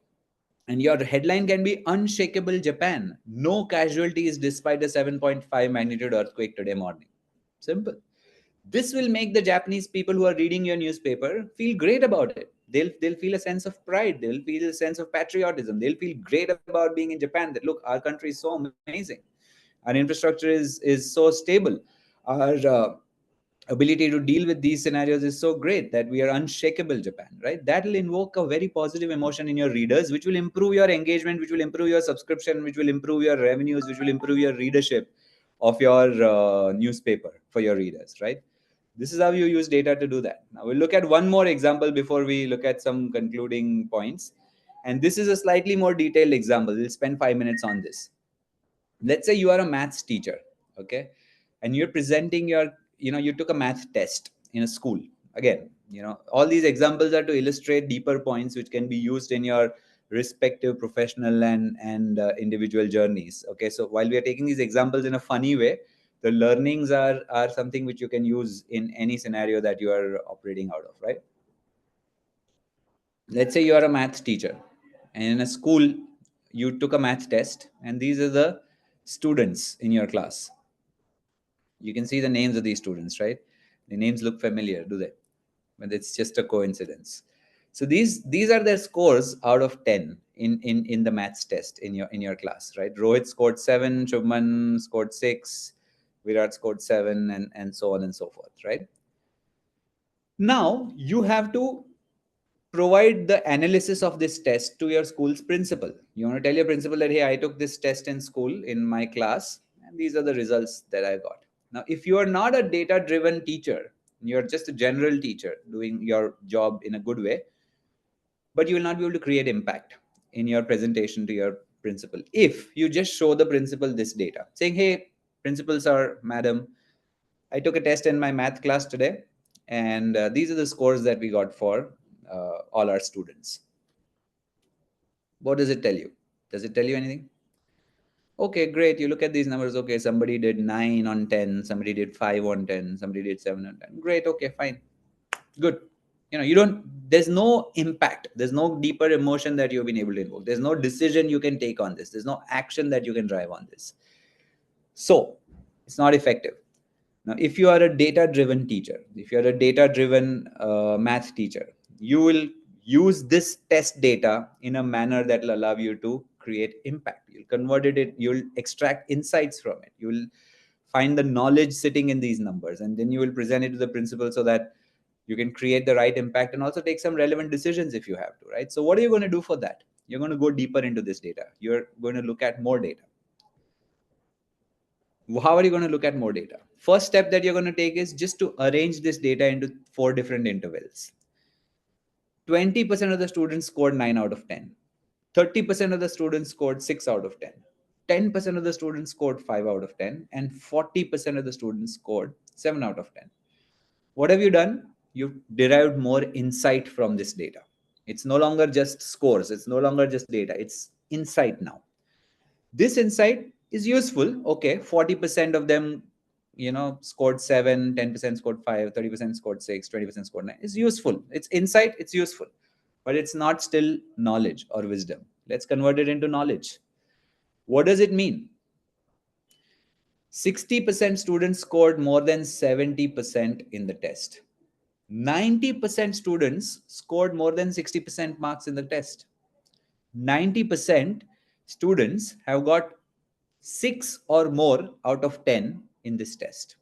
and your headline can be "Unshakable Japan, no casualties despite a 7.5 magnitude earthquake today morning." Simple. This will make the Japanese people who are reading your newspaper feel great about it. They'll feel a sense of pride. They'll feel a sense of patriotism. They'll feel great about being in Japan. That look, our country is so amazing. Our infrastructure is so stable. Our ability to deal with these scenarios is so great that we are unshakable Japan, right? That will invoke a very positive emotion in your readers, which will improve your engagement, which will improve your subscription, which will improve your revenues, which will improve your readership of your newspaper for your readers, right? This is how you use data to do that. Now we'll look at one more example before we look at some concluding points. And this is a slightly more detailed example. We'll spend 5 minutes on this. Let's say you are a maths teacher, okay, and you're presenting your, you took a math test in a school. Again, all these examples are to illustrate deeper points which can be used in your respective professional and individual journeys. Okay, so while we are taking these examples in a funny way, the learnings are something which you can use in any scenario that you are operating out of, right? Let's say you are a math teacher, and in a school you took a math test, and these are the students in your class. You can see the names of these students, right? The names look familiar, do they? But it's just a coincidence. So these are their scores out of 10 in the maths test in your class, right? Rohit scored 7, Shubman scored 6, Virat scored 7, and so on and so forth, right? Now you have to provide the analysis of this test to your school's principal. You want to tell your principal that, hey, I took this test in school in my class, and these are the results that I got. Now, if you are not a data driven teacher, you're just a general teacher doing your job in a good way, but you will not be able to create impact in your presentation to your principal if you just show the principal this data saying, hey, principal sir, madam, I took a test in my math class today, and these are the scores that we got for all our students. What does it tell you? Does it tell you anything? Okay, great. You look at these numbers. Okay, somebody did 9 on 10, somebody did 5 on 10, somebody did 7 on 10. Great. Okay, fine. Good. There's no impact. There's no deeper emotion that you've been able to invoke. There's no decision you can take on this. There's no action that you can drive on this. So it's not effective. Now, if you are a data-driven teacher, if you're a data-driven math teacher, you will use this test data in a manner that will allow you to create impact. You'll convert it, you'll extract insights from it. You'll find the knowledge sitting in these numbers, and then you will present it to the principal so that you can create the right impact and also take some relevant decisions if you have to, right? So what are you going to do for that? You're going to go deeper into this data. You're going to look at more data. How are you going to look at more data? First step that you're going to take is just to arrange this data into 4 different intervals. 20% of the students scored 9 out of 10. 30% of the students scored 6 out of 10. 10% of the students scored 5 out of 10. And 40% of the students scored 7 out of 10. What have you done? You've derived more insight from this data. It's no longer just scores. It's no longer just data. It's insight now. This insight is useful. Okay, 40% of them, scored 7, 10% scored 5, 30% scored 6, 20% scored 9. It's useful. It's insight. It's useful. But it's not still knowledge or wisdom. Let's convert it into knowledge. What does it mean? 60% students scored more than 70% in the test. 90% students scored more than 60% marks in the test. 90% students have got 6 or more out of 10 in this test.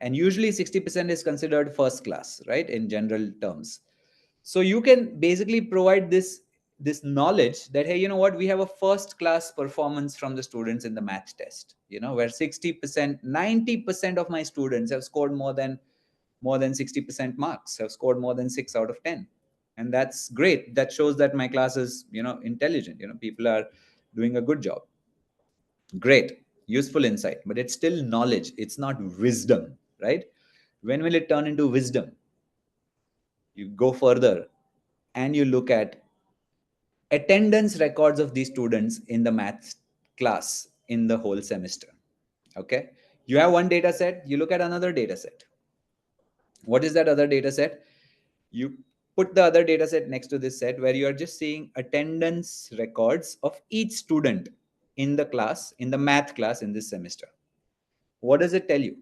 And usually 60% is considered first class, right? In general terms. So you can basically provide this knowledge that, hey, you know what? We have a first class performance from the students in the math test, where 60%, 90% of my students have scored more than 60% marks, have scored more than 6 out of 10. And that's great. That shows that my class is, intelligent. People are doing a good job. Great, useful insight, but it's still knowledge. It's not wisdom, right? When will it turn into wisdom? You go further and you look at attendance records of these students in the math class in the whole semester. Okay, you have one data set, you look at another data set. What is that other data set? You put the other data set next to this set where you are just seeing attendance records of each student in the class, in the math class in this semester. What does it tell you?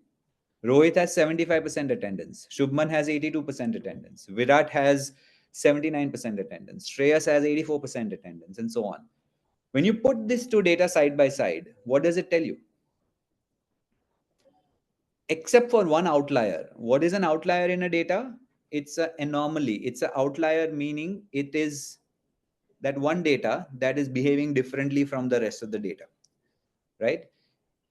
Rohit has 75% attendance. Shubman has 82% attendance. Virat has 79% attendance. Shreyas has 84% attendance, and so on. When you put these two data side by side, what does it tell you? Except for one outlier. What is an outlier in a data? It's an anomaly. It's an outlier, meaning it is that one data that is behaving differently from the rest of the data, right?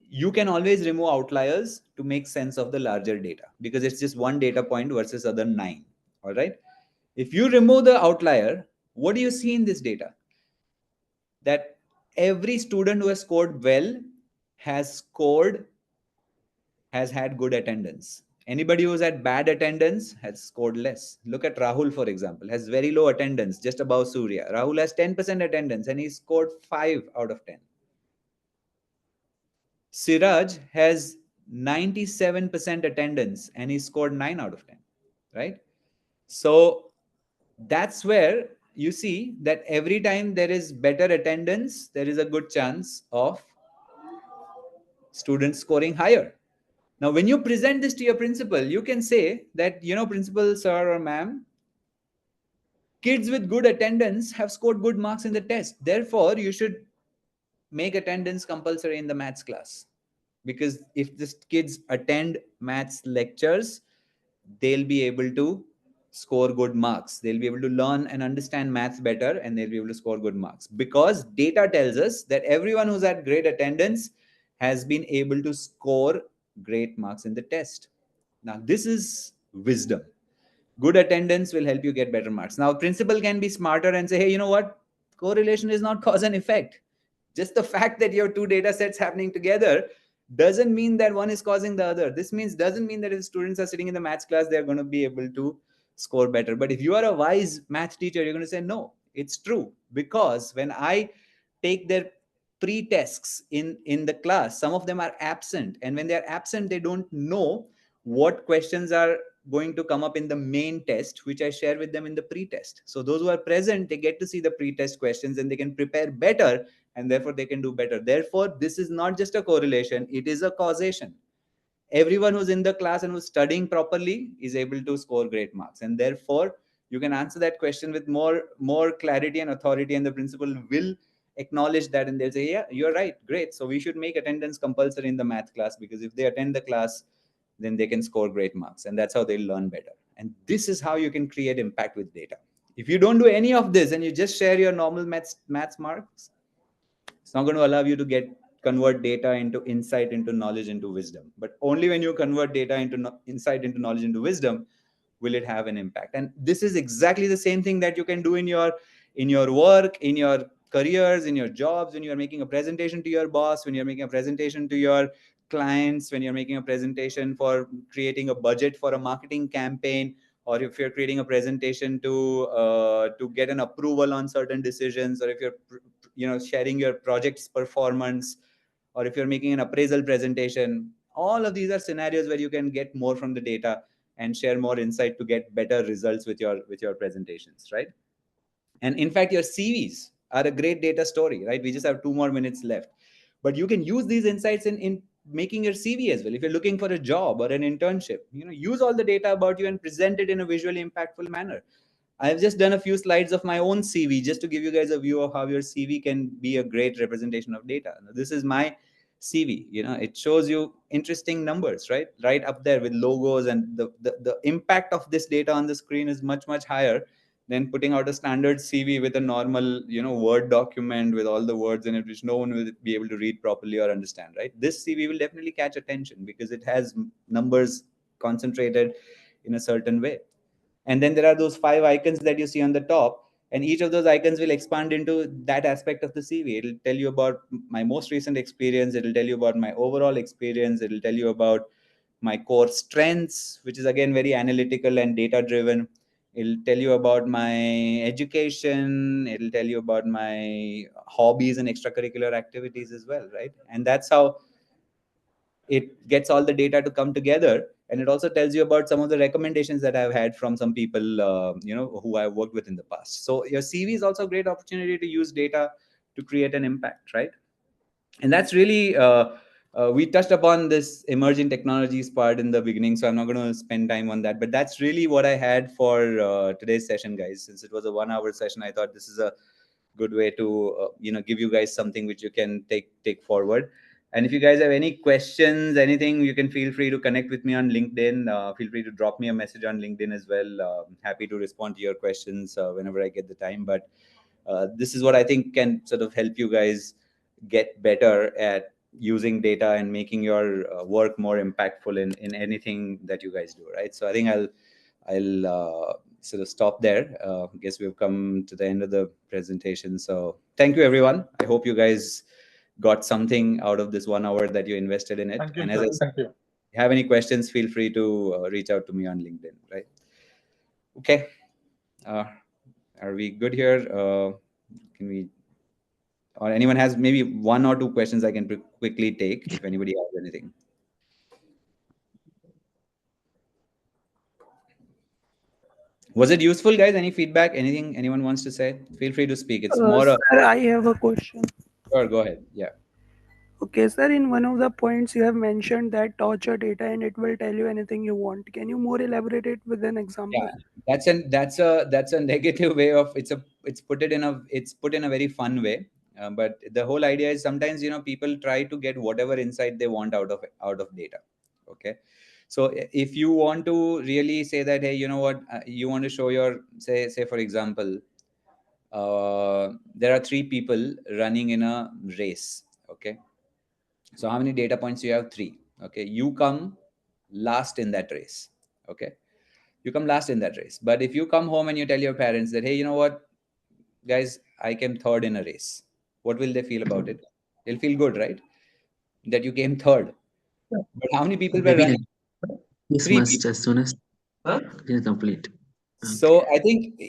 You can always remove outliers to make sense of the larger data because it's just one data point versus other 9. All right. If you remove the outlier, what do you see in this data? That every student who has scored well has had good attendance. Anybody who's had bad attendance has scored less. Look at Rahul, for example, has very low attendance, just above Surya. Rahul has 10% attendance and he scored 5 out of 10. Siraj has 97% attendance and he scored 9 out of 10, right? So that's where you see that every time there is better attendance, there is a good chance of students scoring higher. Now, when you present this to your principal, you can say that, principal sir or ma'am, kids with good attendance have scored good marks in the test. Therefore, you should make attendance compulsory in the maths class. Because if the kids attend maths lectures, they'll be able to score good marks. They'll be able to learn and understand maths better, and they'll be able to score good marks. Because data tells us that everyone who's had great attendance has been able to score great marks in the test. Now, this is wisdom. Good attendance will help you get better marks. Now, principal can be smarter and say, hey, you know what? Correlation is not cause and effect. Just the fact that you have two data sets happening together doesn't mean that one is causing the other. This doesn't mean that if students are sitting in the maths class, they're going to be able to score better. But if you are a wise math teacher, you're going to say, no, it's true. Because when I take their pre-tests in the class, some of them are absent. And when they're absent, they don't know what questions are going to come up in the main test, which I share with them in the pre-test. So those who are present, they get to see the pre-test questions and they can prepare better, and therefore they can do better. Therefore, this is not just a correlation, it is a causation. Everyone who's in the class and who's studying properly is able to score great marks. And therefore, you can answer that question with more clarity and authority, and the principal will acknowledge that and they'll say, yeah, you're right, great. So we should make attendance compulsory in the math class, because if they attend the class, then they can score great marks, and that's how they'll learn better. And this is how you can create impact with data. If you don't do any of this and you just share your normal maths marks, it's not going to allow you to convert data into insight, into knowledge, into wisdom. But only when you convert data into insight, into knowledge, into wisdom, will it have an impact. And this is exactly the same thing that you can do in your work, in your careers, in your jobs, when you're making a presentation to your boss, when you're making a presentation to your clients, when you're making a presentation for creating a budget for a marketing campaign, or if you're creating a presentation to get an approval on certain decisions, or if you're sharing your project's performance, or if you're making an appraisal presentation. All of these are scenarios where you can get more from the data and share more insight to get better results with your presentations, right? And in fact, your CVs are a great data story, right? We just have 2 more minutes left, but you can use these insights in making your CV as well. If you're looking for a job or an internship, use all the data about you and present it in a visually impactful manner. I've just done a few slides of my own CV just to give you guys a view of how your CV can be a great representation of data. Now, this is my CV. It shows you interesting numbers, right up there with logos, and the impact of this data on the screen is much, much higher than putting out a standard CV with a normal, Word document with all the words in it, which no one will be able to read properly or understand, right? This CV will definitely catch attention because it has numbers concentrated in a certain way. And then there are those 5 icons that you see on the top, and each of those icons will expand into that aspect of the CV. It'll tell you about my most recent experience. It'll tell you about my overall experience. It'll tell you about my core strengths, which is again very analytical and data driven. It'll tell you about my education. It'll tell you about my hobbies and extracurricular activities as well, right? And that's how it gets all the data to come together. And it also tells you about some of the recommendations that I've had from some people, who I've worked with in the past. So your CV is also a great opportunity to use data to create an impact, right? And that's really, we touched upon this emerging technologies part in the beginning, so I'm not going to spend time on that. But that's really what I had for today's session, guys. Since it was a 1-hour session, I thought this is a good way to give you guys something which you can take forward. And if you guys have any questions, anything, you can feel free to connect with me on LinkedIn. Feel free to drop me a message on LinkedIn as well. Happy to respond to your questions whenever I get the time. But this is what I think can sort of help you guys get better at using data and making your work more impactful in anything that you guys do, right? So I think I'll sort of stop there. Guess we've come to the end of the presentation. So thank you, everyone. I hope you guys got something out of this 1 hour that you invested in it. Thank you, And sir. as I said, Thank you. if you have any questions, feel free to reach out to me on LinkedIn, right? Okay. Are we good here? Can we, or anyone has maybe 1 or 2 questions I can quickly take if anybody has anything. Was it useful, guys? Any feedback? Anything anyone wants to say? Feel free to speak. It's more Sir, I have a question. Sure, go ahead. Yeah. Okay, sir, in one of the points you have mentioned that torture data and it will tell you anything you want. Can you more elaborate it with an example? Yeah, that's a negative way of it's put in a very fun way. But the whole idea is sometimes people try to get whatever insight they want out of data. Okay, so if you want to really say that, hey, you know what, you want to show your say for example, there are 3 people running in a race. Okay, so how many data points you have? 3. Okay, you come last in that race. Okay, you come last in that race. But if you come home and you tell your parents that, hey, you know what, guys, I came third in a race, what will they feel about it? They'll feel good, right? That you came third. But how many people were running? This 3 must people. as soon as complete. So I think,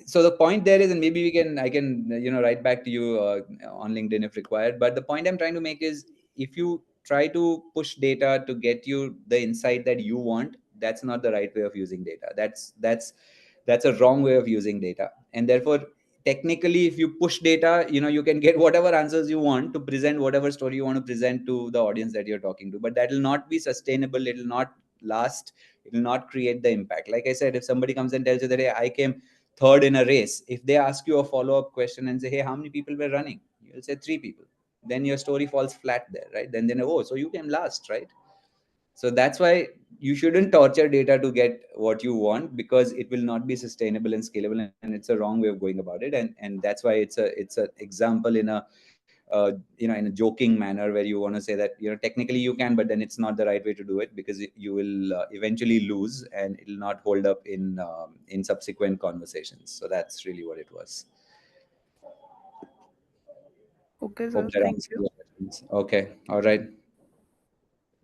so the point there is, and maybe I can write back to you on LinkedIn if required. But the point I'm trying to make is, if you try to push data to get you the insight that you want, that's not the right way of using data. That's a wrong way of using data. And therefore, technically, if you push data, you can get whatever answers you want to present whatever story you want to present to the audience that you're talking to. But that will not be sustainable. It will not last. It will not create the impact. Like I said, if somebody comes and tells you that, hey, I came third in a race, if they ask you a follow-up question and say, hey, how many people were running? You'll say 3 people. Then your story falls flat there, right? Then oh, so you came last, right? So that's why you shouldn't torture data to get what you want, because it will not be sustainable and scalable, and it's a wrong way of going about it. And that's why it's an example in a in a joking manner, where you want to say that technically you can, but then it's not the right way to do it, because you will eventually lose, and it will not hold up in subsequent conversations. So that's really what it was. Okay, sir. Hope that Thank answers you. your questions. Okay. All right.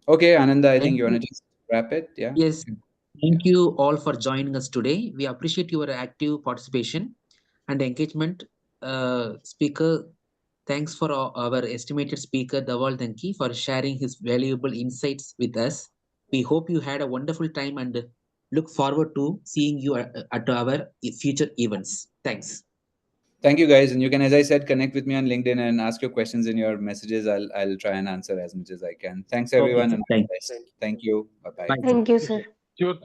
Okay, Ananda, I think Thank you want you. to just wrap it. Yeah. Yes. Thank you all for joining us today. We appreciate your active participation and engagement. Speaker, thanks for our estimated speaker, Dhaval Thanki, for sharing his valuable insights with us. We hope you had a wonderful time and look forward to seeing you at our future events. Thanks. Thank you, guys. And you can, as I said, connect with me on LinkedIn and ask your questions in your messages. I'll try and answer as much as I can. Thanks, everyone. Okay, And thanks. thank you. Bye-bye. Bye. Thank you, sir. Sure.